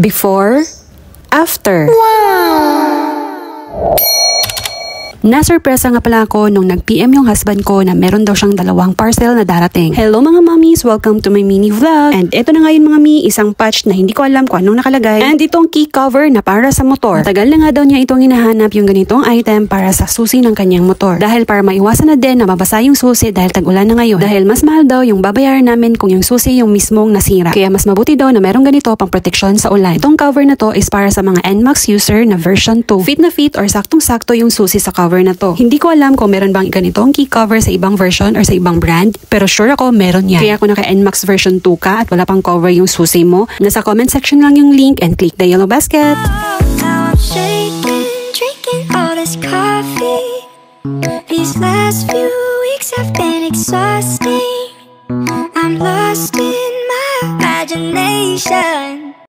Before, after. Nasurpresa nga pala ako nung nag-PM yung husband ko na meron daw siyang 2 parcel na darating. Hello mga mommies! Welcome to my mini vlog. And ito na ngayon mga mi, isang patch na hindi ko alam kung anong nakalagay. And itong key cover na para sa motor. Matagal na nga daw niya itong hinahanap yung ganitong item para sa susi ng kanyang motor. Dahil para maiwasan na din na mabasa yung susi dahil tag-ulan na ngayon. Dahil mas mahal daw yung babayaran namin kung yung susi yung mismong nasira. Kaya mas mabuti daw na merong ganito pang proteksyon sa ulan. Itong cover na to is para sa mga NMAX user na version 2. Fit na fit or saktong-sakto yung susi sa cover na to. Hindi ko alam kung meron bang ganitong key cover sa ibang version or sa ibang brand, pero sure ako meron yan. Kaya kung naka NMAX version 2 ka at wala pang cover yung susi mo, nasa comment section lang yung link and click the yellow basket. Now I'm shaking, drinking all this coffee. These last few weeks have been exhausting. I'm lost in my imagination.